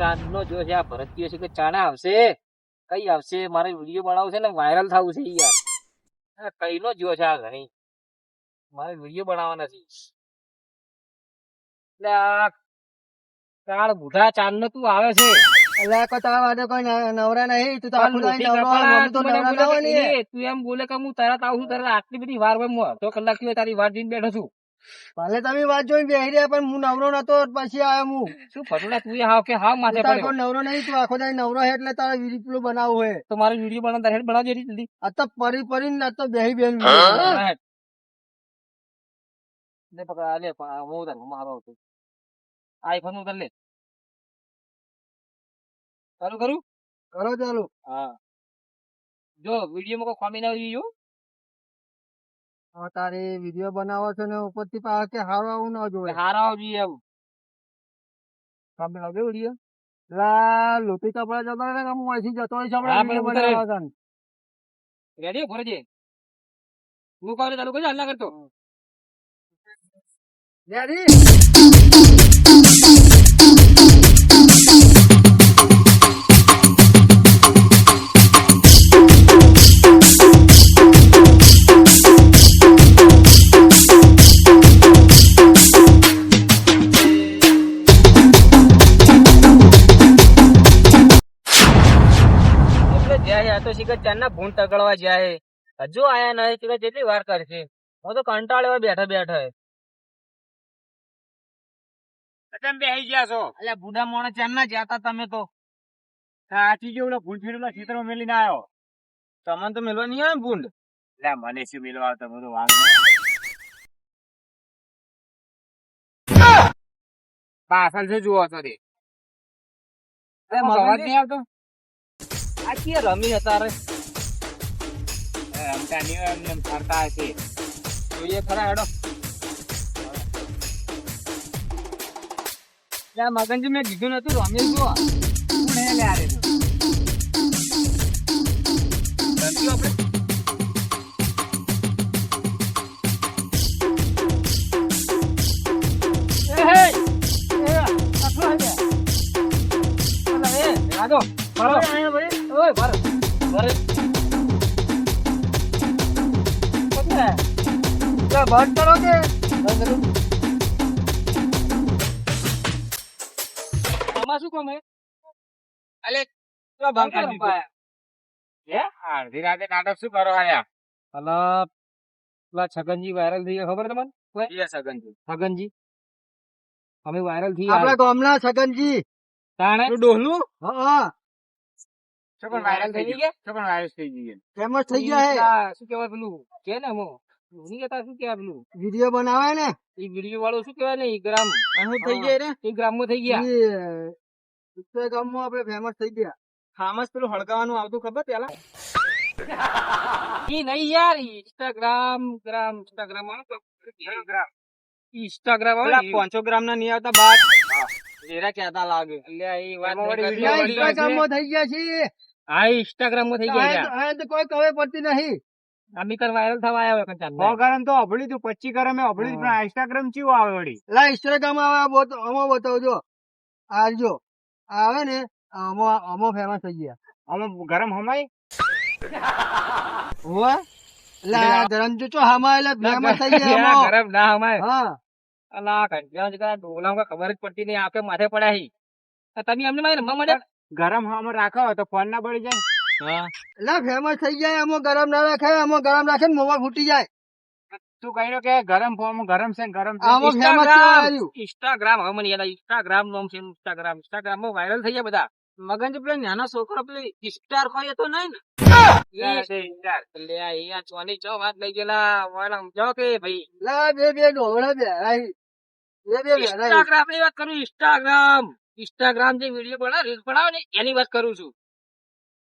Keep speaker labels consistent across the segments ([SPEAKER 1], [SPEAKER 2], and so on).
[SPEAKER 1] ચાંદનો જો છે આ ભરતીયો છે કે ચાણા આવશે કઈ આવશે મારે વિડીયો બનાવવો છે ને વાયરલ થવું છે યાર આ કઈનો જો છે આ ઘણી મારે વિડીયો બનાવવાના છે એટલે આ કાળ બુઢા ચાંદનો તું આવે છે
[SPEAKER 2] એટલે કોઈ તારા માટે કોઈ નવરા નહીં તું તો આખું
[SPEAKER 1] લોટી
[SPEAKER 2] દાડી નવરો
[SPEAKER 1] કપાળા,
[SPEAKER 2] હોય, મમ્મી તો
[SPEAKER 1] તું મને
[SPEAKER 2] નવરા
[SPEAKER 1] બોલે
[SPEAKER 2] ના હોય
[SPEAKER 1] કે
[SPEAKER 2] ને.
[SPEAKER 1] એ, તું એમ બોલે કે હું તરત આવું છું તરત આટલી બધી વાર હું અડધો કલાક થી તારી વાર જોઈને બેઠો છું
[SPEAKER 2] ભલે તમે વાત જોઈને બેહી રહ્યા પણ હું નવરો નતો પછી આવ્યો હું.
[SPEAKER 1] શું ફટોડા તું હાવ કે હાવ માથે
[SPEAKER 2] તું તાર
[SPEAKER 1] પડ્યો
[SPEAKER 2] કોઈ નવરો નહીં, તું આખો દાડી નવરો હે એટલે તારે વિડીયો બનાવવું હોય.
[SPEAKER 1] તો મારો વિડીયો બનાવતા હેડ બનાવજો એટલી જલ્દી
[SPEAKER 2] આ તો પરી ને આ તો બેહી બેન
[SPEAKER 1] હેડ. લે પકડ આ લે હું ઉતાર મારો આવતો આઈફોન ઉતાર લે ચાલુ કરું
[SPEAKER 2] કરો ચાલુ.
[SPEAKER 1] હા જો વિડીયો માં કોઈ ખામી ના આવી જો
[SPEAKER 2] હવે તારે વિડીયો બનાવો છો ને ઉપરથી પાછા કે હારો આવું ના જોવે.
[SPEAKER 1] હારા આવજી એમ ખામી આવજો વિડીયો
[SPEAKER 2] લા લોટી કપડા જતો રહે ને હું અહીંથી જતો રહીશ આપણે
[SPEAKER 1] હા,
[SPEAKER 2] વિડીયો
[SPEAKER 1] પણ ઉતારે.
[SPEAKER 2] બનાવવા તાન.
[SPEAKER 1] રેડી ફરજે હું કહું ચાલુ કરજો હાલ ના કરતો
[SPEAKER 2] Ready?
[SPEAKER 1] એટલે જાય આ તો શીખર ચાંદના ભૂંડ તગડવા જાય હજુ આયા નહીં શીખર કેટલી વાર કરશે હું તો કંટાળ્યો બેઠા બેઠા તમે બેસી ગયા છો એટલે બુઢા મોણા ચાંદના જતા તમે તો સાચી જેવું ભૂંડ ફેરેલા ખેતરમાં મેલીને આવ્યો તમને તો મેલવા નહીં આવે ને ભૂંડ એટલે મને શું મેલવા તમે તો વાંગ પાછળ છે જુઓ છો તે અવાજ નહીં આવતો આ કે રમી હતા રે રમતા નહીં હોય એમને ફરતા હશે જોઈએ ખરા હેડો મગનજી મેં કીધું નતું રમી જુઓ કોણ હે લે આરે રમશું આપણે
[SPEAKER 2] બંધ કરો કે
[SPEAKER 1] શું કામ હે અલે તો બંધ કરી દીધું હે અડધી રાતે નાટક શું કરો આયા અલા પેલા છગનજી વાયરલ થઈ ગયા ખબર તમને કોઈ છગનજી છગનજી અમે વાયરલ થઈ
[SPEAKER 2] આપડા ગામના છગનજી
[SPEAKER 1] તાણે તું ડોહલું
[SPEAKER 2] હા
[SPEAKER 1] છગન વાયરલ થઈ ગયા છગન વાયરલ થઈ ગયા
[SPEAKER 2] ફેમસ થઈ ગયા હે.
[SPEAKER 1] શું કહેવાય પેલું કે ને મો નહીં કહેતા શું કહેવાય પેલું
[SPEAKER 2] વિડીયો બનાવે ને
[SPEAKER 1] એ વિડીયો વાળો શું કહેવાય ને ગ્રામ
[SPEAKER 2] એનું થઈ ગયા રે
[SPEAKER 1] એ ગ્રામ માં થઈ ગયા
[SPEAKER 2] ઇન્સ્ટાગ્રામ માં આપણે ફેમસ થઈ ગયા.
[SPEAKER 1] ફામસ પેલું હળગાવાનું આવતું ખબર પેલા ઈ નહીં યાર ઇન્સ્ટાગ્રામ ગ્રામ ઇન્સ્ટાગ્રામ ઇન્સ્ટાગ્રામ 500 ગ્રામ ના નહીં આવતા બાર જેરા કેતા લાગે એટલે એ વાત
[SPEAKER 2] ઇન્સ્ટાગ્રામ માં થઈ ગયા છે.
[SPEAKER 1] હા ઇન્સ્ટાગ્રામ માં થઈ ગયા
[SPEAKER 2] આ તો કોઈ કવે પડતી નહીં.
[SPEAKER 1] આમી કર વાયરલ થવા આવ્યો કંચાન 100 ગ્રામ તો અભળી તું 25 ગ્રામ એ અભળી પણ ઇન્સ્ટાગ્રામ ચીવું આવે વળી
[SPEAKER 2] લા ઇન્સ્ટાગ્રામ આવે આમાં બતાવજો આ જો આવે ને આમાં ફેમસ થઈ ગયા.
[SPEAKER 1] આમાં ગરમ હમાય
[SPEAKER 2] હોવે લા ગરમ જો હમા એટલે ફેમસ થઈ ગયા આમાં.
[SPEAKER 1] ગરમ ના હમાય
[SPEAKER 2] હા
[SPEAKER 1] અલા કંચાન જરા ડોલા ખબર જ પડતી નહીં આપે માથે પડ્યા હી તમે અમને મારે રમવા મળે ગરમ હમા રાખો તો ફોન ના પડી જાય હા
[SPEAKER 2] લા ફેમસ થઈ જાય આમાં ગરમ ના રાખે આમાં ગરમ રાખે ને મોમાં ફૂટી જાય.
[SPEAKER 1] તું કહ્યું કે ગરમ ફોર્મ ગરમ છે ગરમ છે
[SPEAKER 2] આમાં ફેમસ થયું.
[SPEAKER 1] ઇન્સ્ટાગ્રામ હવે મને યાદ ઇન્સ્ટાગ્રામ નામ છે ઇન્સ્ટાગ્રામ માં વાયરલ થઈ ગયા બધા મગન પેલો નાનો છોકરો પેલો સ્ટાર હોય તો નહીં ને એટલે આ ચોની ચો વાત લઈ ગયેલા વાળા સમજો કે ભાઈ
[SPEAKER 2] લા બે ડોહળા બે આઈ. બે
[SPEAKER 1] ઇન્સ્ટાગ્રામ ની વાત કરું ઇન્સ્ટાગ્રામ જે વિડીયો બનાવે રીલ્સ બનાવે ને એની વાત કરું છું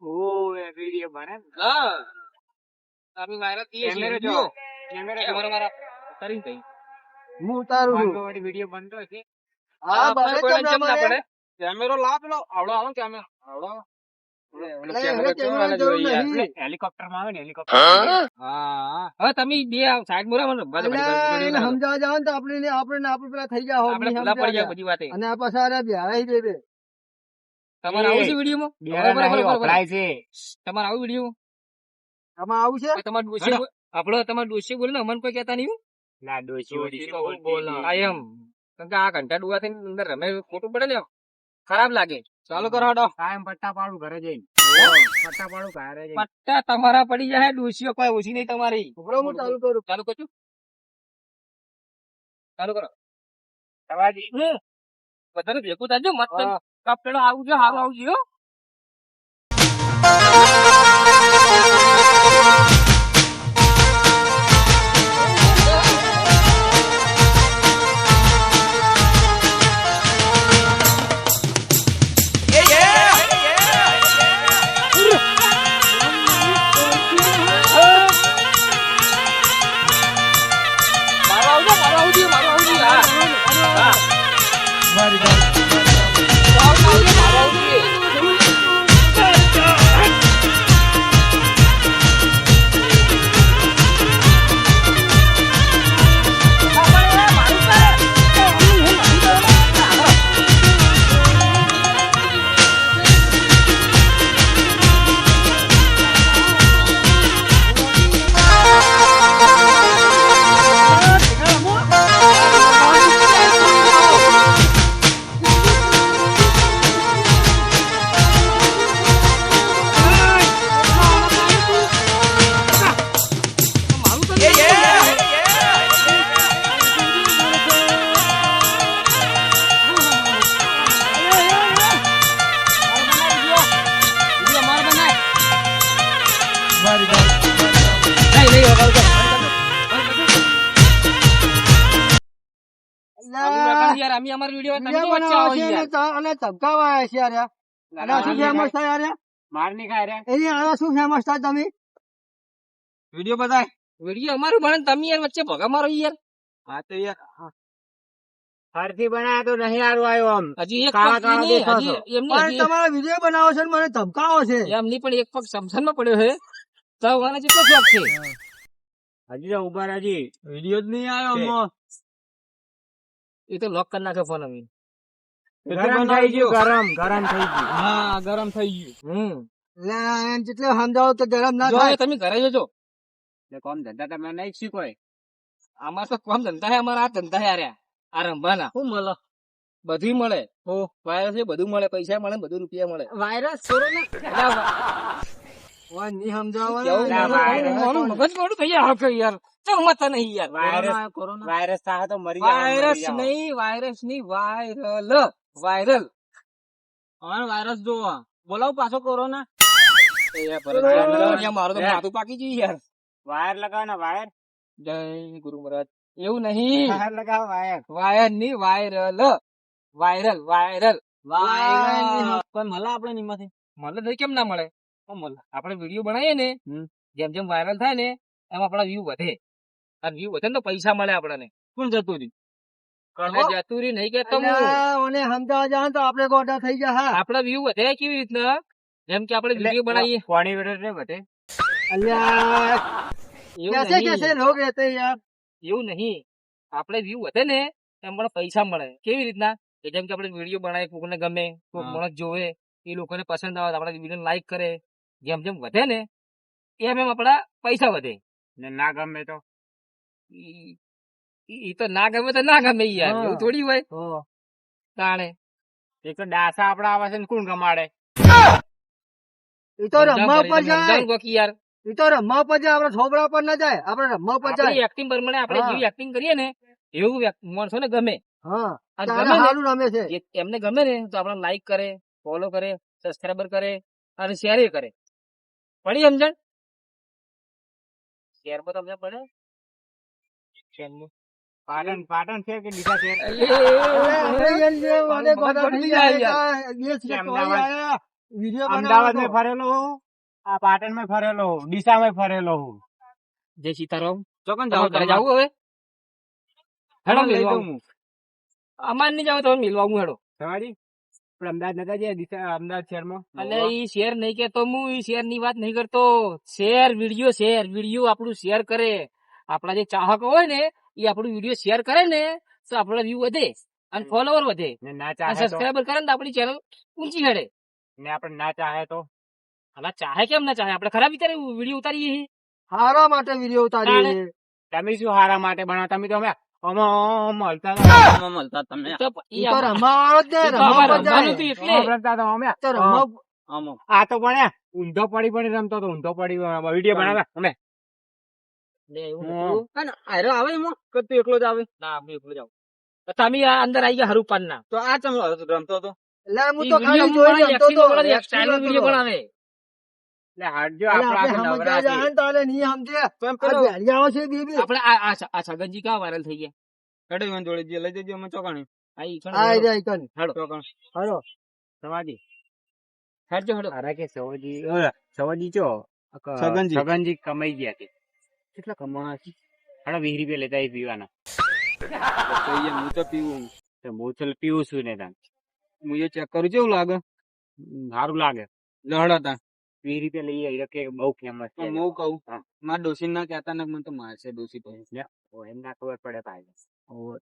[SPEAKER 1] ઓ એ વિડીયો બને હા અમે વાયરલ થઈએ છીએ કેમેરા મારા કરીને કઈ
[SPEAKER 2] હું ઉતારું છું.
[SPEAKER 1] વિડીયો બનતો છે
[SPEAKER 2] હા બરાબર
[SPEAKER 1] કોઈ
[SPEAKER 2] કેમ ના મળે?
[SPEAKER 1] કેમેરો લાવ પેલો આવડો આવે કેમેરો આવડો હેલિકોપ્ટર માં આવે ને હેલિકોપ્ટર હા હવે તમે બે સાઈડ બોલા મને
[SPEAKER 2] એને સમજાવવા જાવ ને તો આપણે પેલા થઈ ગયા
[SPEAKER 1] આપણે પેલા પડી જાય બધી વાતે
[SPEAKER 2] અને આ પાછા બે બે
[SPEAKER 1] તમારે આવું છે વિડીયોમાં? તમારે આવું વિડીયો
[SPEAKER 2] આમાં આવું છે
[SPEAKER 1] તમારે ડોશી આપણો તમારે ડોશી બોલે ને અમને કોઈ કહેતા નહીં આ એમ કારણ કે આ ઘંટા ડુવા થઈને અંદર રમે ખોટું પડે ને એમ. ખરાબ લાગે. ચાલુ કરો હડો.
[SPEAKER 3] કાયમ પટ્ટા પાડું ઘરે જઈને પટ્ટા પાડું ઘરે જઈને
[SPEAKER 1] પટ્ટા તમારા પડી જાય ડોશીઓ કોઈ ઓછી નહીં તમારી.
[SPEAKER 2] ઉભરો હું ચાલુ કરું
[SPEAKER 1] ચાલુ કરજો ચાલુ કરો
[SPEAKER 3] સવાજી
[SPEAKER 1] બધાને ભેગું થાજો મત કપડો આવું છે હારું આવું છે હો. યાર અમે અમારો વિડીયો તમે
[SPEAKER 2] વિડીયો
[SPEAKER 1] વચ્ચે આવો
[SPEAKER 2] બનાવે છે
[SPEAKER 1] યાર.
[SPEAKER 2] અને ધમકાવા આવ્યા છે યાર અને આ શું ફેમસ થાય યાર
[SPEAKER 3] માર નહીં ખાય રે
[SPEAKER 2] એની આ શું ફેમસ થાય તમે
[SPEAKER 1] વિડીયો બતાય વિડીયો અમારું બને તમે યાર વચ્ચે ભગા મારો યાર.
[SPEAKER 3] હા તો યાર ફરથી બનાયા તો નહીં સારું આવ્યો આમ
[SPEAKER 1] હજી એક
[SPEAKER 3] કાળા
[SPEAKER 1] પગ
[SPEAKER 2] પણ
[SPEAKER 3] કાળા
[SPEAKER 1] નહીં,
[SPEAKER 3] દેખાશો.
[SPEAKER 1] હજી
[SPEAKER 2] તમારો વિડીયો બનાવો છે ને મને ધમકાવો છે
[SPEAKER 1] એમની પણ એક પગ સમસન માં પડ્યો છે તો આને જેટલો શોખ છે.
[SPEAKER 3] હજી તો ઉભા હજી
[SPEAKER 2] વિડીયો જ નહીં
[SPEAKER 3] આવ્યો
[SPEAKER 1] એ તો લોક કરી નાખે ફોન અમે.
[SPEAKER 3] ગરમ થઈ ગયું ગરમ ગરમ થઈ ગયું
[SPEAKER 1] હા ગરમ થઈ ગયું.
[SPEAKER 2] જેટલે સમજાવો તો ગરમ ના
[SPEAKER 1] જો
[SPEAKER 2] થાય
[SPEAKER 1] હવે તમે ઘરે જજો.
[SPEAKER 3] એટલે કોમ ધંધા તમે નહીં શીખવાય
[SPEAKER 1] અમાર તો કોમ ધંધા છે અમારા આ ધંધા છે આ રંભાના.
[SPEAKER 2] શું મળે
[SPEAKER 1] બધું મળે વાયરસ છે બધું મળે પૈસા મળે બધું રૂપિયા મળે.
[SPEAKER 2] વાયરસ છોડો ને ઓય નહીં સમજાવવાનું
[SPEAKER 1] મારું મગજ મોડું થઈ જાય હવે યાર ચમતા નહીં યાર.
[SPEAKER 3] વાયરસ થાય તો મરી જાય
[SPEAKER 1] વાયરસ નહીં વાયરલ વાયરલ વાયરસ જો બોલાવ પાછો કોરોના. મારું તો માથું પાકી ગયું યાર.
[SPEAKER 3] વાયર લગાવો ને વાયર
[SPEAKER 1] જય ગુરુ મહારાજ એવું નહીં
[SPEAKER 3] વાયર લગાવો વાયર
[SPEAKER 1] વાયર નહીં વાયરલ વાયરલ વાયરલ
[SPEAKER 2] પણ મળે આપડે નિમાંથી
[SPEAKER 1] મળે તો કેમ ના મળે આપડે વિડીયો બનાવીએ ને જેમ જેમ વાયરલ થાય ને એમ આપડા વ્યૂ વધે અને વ્યૂ વધે ને તો પૈસા મળે આપણને. કોણ જતું રહ્યું જતું રહ્યું નહીં કેતો
[SPEAKER 2] મને સમજાવવા જાય તો આપડે ગોડા થઈ ગયા હા
[SPEAKER 1] આપડા વ્યૂ વધે કેવી રીતના જેમ કે આપડે વિડીયો બનાવીએ
[SPEAKER 3] પાણી વેડે ને બધે
[SPEAKER 2] અલ્યા
[SPEAKER 1] એવું
[SPEAKER 2] कैसे
[SPEAKER 1] નહીં.
[SPEAKER 2] कैसे लोग रहते हैं यार
[SPEAKER 1] એવું નહીં આપડે વ્યૂ વધે ને એમ મને પૈસા મળે. કેવી રીતના કે જેમ કે આપડે વિડીયો બનાવીએ કોકને ગમે કોક માણસ જોવે એ લોકોને પસંદ આવે આપડા વિડીયો લાઈક કરે જેમ જેમ વધે ને એમ એમ આપડા પૈસા વધે.
[SPEAKER 3] ને ના ગમે તો
[SPEAKER 1] ઈ તો ના ગમે તો ના ગમે યાર એવું થોડી હોય તાણે.
[SPEAKER 3] એક તો ડાસા આપડા આવે છે ને કોણ ગમાડે
[SPEAKER 2] એ તો રમવા પર જાય
[SPEAKER 1] સમજાવું બાકી યાર
[SPEAKER 2] એ તો રમવા પર જાય આપડે છોકરા પર ના જાય આપડે રમવા પર જાય
[SPEAKER 1] એક્ટિંગ પ્રમાણે આપણે
[SPEAKER 2] હા.
[SPEAKER 1] જેવી એક્ટિંગ કરીએ ને એવું માણસો ને ગમે
[SPEAKER 2] હા
[SPEAKER 1] અને
[SPEAKER 2] તારે
[SPEAKER 1] ગમે ને
[SPEAKER 2] સારું રમે છે
[SPEAKER 1] જે એમને ગમે ને તો આપણે લાઈક કરે ફોલો કરે સબસ્ક્રાઈબર કરે અને શેર કરે. પડી સમજણ શેર માં તમને પડે
[SPEAKER 3] પાટણ પાટણ છે કે બીજા છે અમદાવાદ માં ફરેલો હું આ પાટણ માં ફરેલો હું ડીસા માં ફરેલો હું
[SPEAKER 1] જય સીતારામ.
[SPEAKER 3] ચોકન
[SPEAKER 1] તમારે ઘરે જવું હવે હેડો
[SPEAKER 3] લઈ
[SPEAKER 1] મિલવા
[SPEAKER 3] દઉં હું
[SPEAKER 1] અમાર નહીં જાવ તો મિલવા હું હેડો.
[SPEAKER 3] સવારી પણ અમદાવાદ નતા ગયા ડીસા અમદાવાદ શહેરમાં
[SPEAKER 1] એટલે ઈ શેર નહીં કેતો હું ઈ શેર ની વાત નહીં કરતો. શેર વિડીયો આપણું શેર કરે આપડા જે ચાહકો હોય ને એ આપણું વિડીયો શેર કરે ને તો આપડા વ્યૂ વધે અને ફોલોવર વધે
[SPEAKER 3] ને ના
[SPEAKER 1] અને
[SPEAKER 3] ચાહે તો
[SPEAKER 1] સબસ્ક્રાઈબર કરે ને તો આપણી ચેનલ ઊંચી હેડે.
[SPEAKER 3] ને આપણે ના ચાહે તો
[SPEAKER 1] હવે ચાહે કેમ ના ચાહે આપણે ખરાબ વિચારે વિડીયો ઉતારીએ છીએ.
[SPEAKER 2] હારા માટે વિડીયો ઉતારીએ
[SPEAKER 1] તાણે.
[SPEAKER 2] છીએ.
[SPEAKER 3] તમે શું હારા માટે બનાવો તમે તો અમે મળતા
[SPEAKER 4] મળતા તમે
[SPEAKER 1] તો
[SPEAKER 2] ઈ તો રમાવાળો જ ને,
[SPEAKER 1] એ તો અમારે
[SPEAKER 2] રમવા
[SPEAKER 1] રમવાનું
[SPEAKER 2] જાય.
[SPEAKER 1] હતું એટલે.
[SPEAKER 3] અમે
[SPEAKER 2] તો રમવા
[SPEAKER 4] આમો
[SPEAKER 3] આ તો પણ ઊંધો પડી રમતો તો ઊંધો પડી વિડીયો બનાવે અમે
[SPEAKER 1] લે, એવું
[SPEAKER 3] હમ.
[SPEAKER 1] હતું.
[SPEAKER 4] અને આયરો આવે એમાં કે તું એકલો જ આવે
[SPEAKER 1] ના આપણે એકલું જાવ. તો તમે આ અંદર આવી ગયા હરુપાન ના
[SPEAKER 4] તો આ ચમ રમતો હતો
[SPEAKER 2] એટલે હું તો ખાલી જોઈ રમતો તો.
[SPEAKER 1] સ્ટાઇલ વિડીયો બનાવે.
[SPEAKER 3] એટલે હાડજો
[SPEAKER 2] એટલે
[SPEAKER 3] આપણે
[SPEAKER 2] આપણે
[SPEAKER 3] આપણે નવરા
[SPEAKER 2] સમજવા જાય
[SPEAKER 3] છીએ.
[SPEAKER 2] ને તો આલે નહીં સમજે.
[SPEAKER 4] તો એમ
[SPEAKER 2] આ
[SPEAKER 4] પેલો
[SPEAKER 2] ભેળિયાઓ છે બે બે.
[SPEAKER 1] આપણે આ છગનજી કા વાયરલ થઈ ગયા.
[SPEAKER 4] હેડો ઈવન જોડે જે લઈ જજો અમે ચોકાણી
[SPEAKER 1] આ ઈ કણ
[SPEAKER 2] આ રે ઈકન.
[SPEAKER 4] ચોકાણ
[SPEAKER 2] હાલો.
[SPEAKER 3] સમાજી
[SPEAKER 1] હેડજો હેડો.
[SPEAKER 3] અરે કે સવજી ચો
[SPEAKER 4] છગનજી.
[SPEAKER 3] છગનજી કમાઈ ગયા છે
[SPEAKER 1] કેટલા કમાવા છે?
[SPEAKER 3] હાડો 20 રૂપિયા લેતા આવીએ પીવાના
[SPEAKER 4] કહીએ હું તો પીવું
[SPEAKER 3] તો હું તો પીવું છું ને તાન
[SPEAKER 4] હું એ ચેક કરું કેવું લાગે
[SPEAKER 3] સારું લાગે
[SPEAKER 4] લહડાતા
[SPEAKER 3] 20 રૂપિયા લઈએ એટલે કે બહુ ફેમસ છે
[SPEAKER 4] પણ હું કહું
[SPEAKER 3] હા.
[SPEAKER 4] મારા ડોસી ના કહેતા ને મને તો મારશે ડોસી તો
[SPEAKER 3] એમ ના ખબર પડે ભાઈ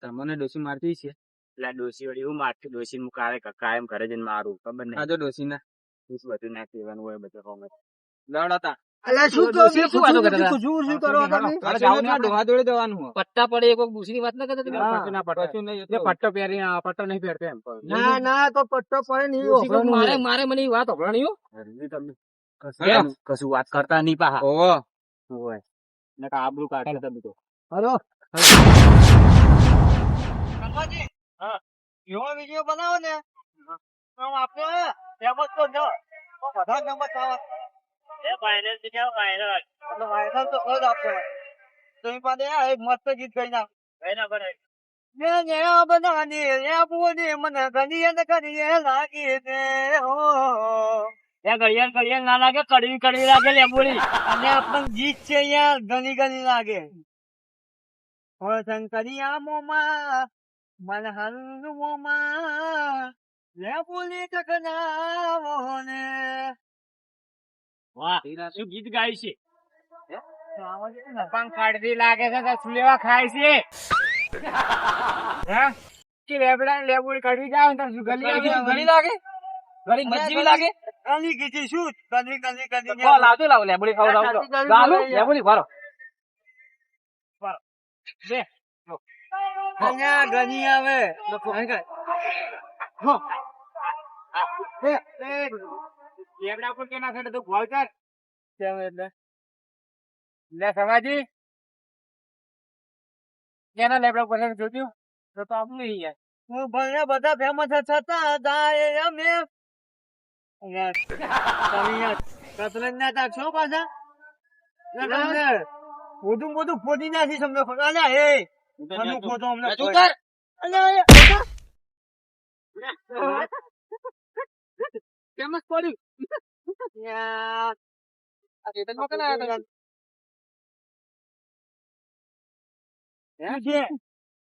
[SPEAKER 4] તમને ડોસી મારતી છે
[SPEAKER 3] એટલે ડોસી વળી હું મારથી ડોસી હું કાયમ ઘરે જઈને મારું ખબર
[SPEAKER 4] આ
[SPEAKER 3] નહીં
[SPEAKER 4] જો ડોસી ના
[SPEAKER 3] બધું ના કહેવાનું હોય બધું હોમે
[SPEAKER 4] લહડાતા
[SPEAKER 2] અલા શું કહો
[SPEAKER 1] ડોશી શું વાતો કરતા હતા?
[SPEAKER 2] શું કરો તમે?
[SPEAKER 3] હાલો, જાઓ ને આપણે.
[SPEAKER 4] ડોહા જોડે જવાનું હોય
[SPEAKER 1] પટ્ટા પડે એ કોઈ દૂસરી વાત ના કરતા તમે?
[SPEAKER 2] હા.
[SPEAKER 3] પટ્ટો ના પડે.
[SPEAKER 4] કશું નહીં
[SPEAKER 3] એટલે પટ્ટો પહેરી પટ્ટો નહીં પહેરતો એમ
[SPEAKER 2] ના ના તો પટ્ટો પડે ને ઈ
[SPEAKER 1] ડોશી કોઈ
[SPEAKER 2] ઓફરનું
[SPEAKER 1] મારે
[SPEAKER 2] હોય.
[SPEAKER 1] મને એ વાત અભળાણી હો.
[SPEAKER 3] હરજી તમે
[SPEAKER 4] એમ?
[SPEAKER 3] કશું વાત કરતા નહીં પાહા
[SPEAKER 4] ઓહો
[SPEAKER 3] હોય ને આબરૂ કાઢે તમે તો
[SPEAKER 2] હાલો.
[SPEAKER 3] હા.
[SPEAKER 2] એવો વિડીયો બનાવો ને તો આપણે ફેમસ તો ન તો બધા નંબર આવે.
[SPEAKER 3] વાયરલ થઈ જાવ વાયરલ
[SPEAKER 2] એટલે વાયરલ તો ખરો જ આપણે. તો એ પાસે આ એક મસ્ત ગીત ગાઈ નાખ. ને ને બનાની ને બોની મને ગણીએ ને કરીએ લાગી દે હો.
[SPEAKER 3] ઘડિયાળ ના લાગે કડવી લાગે લેબોડી
[SPEAKER 2] અને આપણને ગીત છે યાર ઘણી ઘણી લાગે. હો શંકરિયા મોમાં મન હંગ મોમાં લે બોલી ટકનાવો ને.
[SPEAKER 3] વાહ શું ગીત ગાય છે પણ કડવી લાગે છે તો શું લેવા ખાય છે હે કે લેબડા ને લેબોડી કડવી જાવ ને તો શું ગલી આવે?
[SPEAKER 1] ગળી લાગે? ગળી મજજીવી લાગે?
[SPEAKER 2] ઘણી કીધી શું ઘણી ઘણી ઘણી
[SPEAKER 1] તો લાવજો લાવો લેબડી ખાવ લાવજો. લાલો લેબડી ભરો.
[SPEAKER 3] બે
[SPEAKER 2] અહીંયા ઘણી આવે.
[SPEAKER 3] લેબડા ઉપર કેના છે તો ગોળ કર કેમ એટલે લે સમાજી કેના લેબડા ઉપર જોજો તો આપણે યાર
[SPEAKER 2] હું ભલે બધા ફેમસ થતા જાય અમે કતરન ના તાકશો પાછા બધું બધું ફોડી નાખી તમને અલ્યા હે મને ખોટો અમને
[SPEAKER 1] રજૂ કર.
[SPEAKER 2] અલ્યા
[SPEAKER 1] ફેમસ પડ્યું.
[SPEAKER 2] યાર
[SPEAKER 1] આ ચેતનમાં કને આયા તમે?
[SPEAKER 2] છે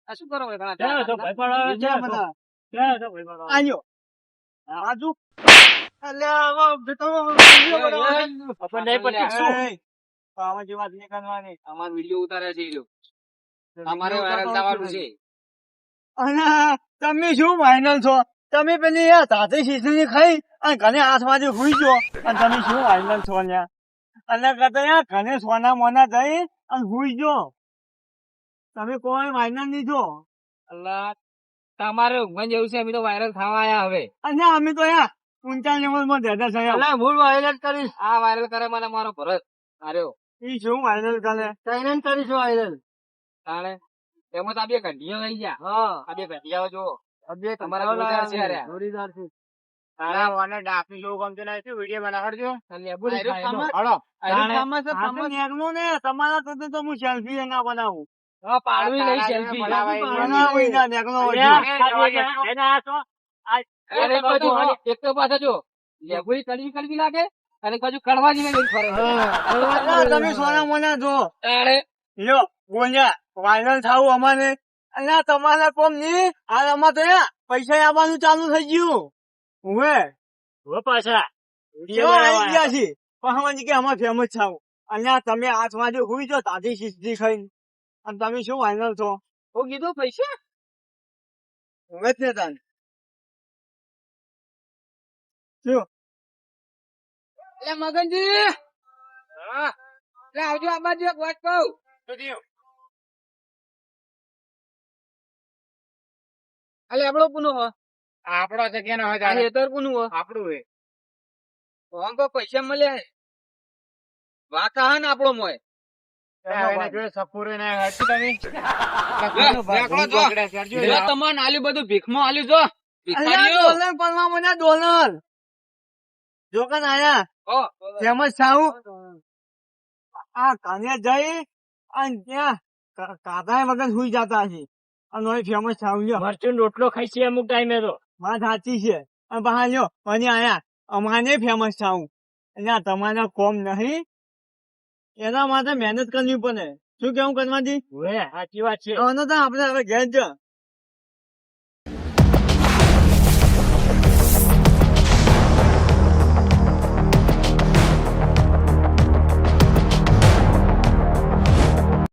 [SPEAKER 1] આ શું કરો ઘણા?
[SPEAKER 2] બીજા બધા આયો આજુ અલ્યા હવે તો
[SPEAKER 1] આપણને નહીં પડતી. શું?
[SPEAKER 2] આમાં જે વાત નહીં કરવાની
[SPEAKER 1] અમારો વિડીયો ઉતારે છે ઈ રહ્યો. અમારે વાયરલ થવાનું છે.
[SPEAKER 2] અને તમે શું વાયરલ છો તમે પેલી યાર તાતે શીશી ખાઈ અને ઘરે હાથમાંથી હુઈ ગયો અને તમે શું વાયરલ છો ન્યા અને કહેતા યાર ઘરે સોના મોના જઈ અને હુઈ ગયો તમે કોઈ વાયરલ નહીં છો
[SPEAKER 1] અલ્લા તમારે ઊંઘમાં જેવું છે અમે તો વાયરલ થવા આયા હવે.
[SPEAKER 2] અને અમે તો યાર ઊંચા લેવલમાં જતા છે અલા હું વાયરલ કરીશ
[SPEAKER 1] આ વાયરલ કરે મને મારો ભરત આર્યો
[SPEAKER 2] ઈ શું વાયરલ કરે સાયલેન્ટ કરીશ વાયરલ
[SPEAKER 1] તાણે એમાં તો આ બે ઘંટીઓ થઈ ગયા.
[SPEAKER 2] હા
[SPEAKER 1] આ બે ઘંટિયાઓ જુઓ.
[SPEAKER 2] અબે
[SPEAKER 1] તમારા જોરદાર છે યાર.
[SPEAKER 2] જોરદાર છે
[SPEAKER 3] તારા મને ડાકની જોવું ગમતું નહીં શું વિડીયો બનાવજો
[SPEAKER 1] લેબુડી
[SPEAKER 2] આયરો
[SPEAKER 1] ખાય
[SPEAKER 2] ખામા-
[SPEAKER 1] એનો.
[SPEAKER 3] હળો
[SPEAKER 1] આયરો
[SPEAKER 2] તમારે ને તમારા તો તો હું સેલ્ફી ના બનાવું
[SPEAKER 1] હા, પાડવી નહીં
[SPEAKER 3] તારા
[SPEAKER 1] selfie.
[SPEAKER 3] બનાવાય નહીં.
[SPEAKER 2] બનાવું ઈ ના નેકળો હોય.
[SPEAKER 1] અરે એક બાજુ એક તો પાછા જો લેબુડી કડવી કડવી લાગે અને એક બાજુ કડવા જેવી લઈને ફરે.
[SPEAKER 2] અલા, તમે સોના મોના જો
[SPEAKER 1] તાણે
[SPEAKER 2] લ્યો બોલ્યા વાયરલ થાવું અમારે અલ્યા તમારા કોમ ની આ અમાર તો યા પૈસા આવવાનું ચાલુ થઈ ગયું હવે
[SPEAKER 3] પાછા
[SPEAKER 2] કેવા આવી ગયા છે પણ હમણાં કે અમાર ફેમસ થાવ અલ્યા તમે હાથમાં જો હુઈ જો તાજી શીશી ખાઈને અને તમે શું વાયરલ છો
[SPEAKER 1] હું કીધું પૈસા
[SPEAKER 2] હવે જ ને તાન શું
[SPEAKER 1] એટલે મગનજી
[SPEAKER 3] હા
[SPEAKER 1] એટલે આવજો આ બાજુ એક વાત કહું.
[SPEAKER 3] શું થયું?
[SPEAKER 4] અલે આપણો પુનો હો
[SPEAKER 3] આપણો છે કેનો હોય
[SPEAKER 4] આ
[SPEAKER 3] તારે?
[SPEAKER 4] હેતર પુનું હો
[SPEAKER 3] આપણું હે.
[SPEAKER 4] આમ તો પૈસા મળ્યા હે વાત હા ને આપણો મોય
[SPEAKER 3] હવે એના જોડે સપુરે ને હટતું તમે
[SPEAKER 4] રાખો જો.
[SPEAKER 3] પકડે છે. હટજો.
[SPEAKER 4] જો તમને આલ્યું બધું ભીખમાં આલ્યું જો
[SPEAKER 2] અલ્યા
[SPEAKER 4] ભિખારીઓ.
[SPEAKER 2] ડોલર પડવા મને ડોલર જોકન આયા
[SPEAKER 4] હો.
[SPEAKER 2] ફેમસ થાઉં આ કાને જઈ અને ત્યાં કાકા વગર સુઈ જતા છે અને હવે ફેમસ થાઉં લ્યો
[SPEAKER 1] મરચું રોટલો ખાઈ છે અમુક ટાઈમે તો.
[SPEAKER 2] વાત સાચી છે અને બહાર લ્યો અને આયા અમાને ફેમસ થાઉં એટલે આ તમારા કોમ નહીં એના માટે મહેનત કરવી પડે શું કેવું કરવાથી
[SPEAKER 1] સાચી વાત છે.
[SPEAKER 2] તો આપણે હવે ઘેર જ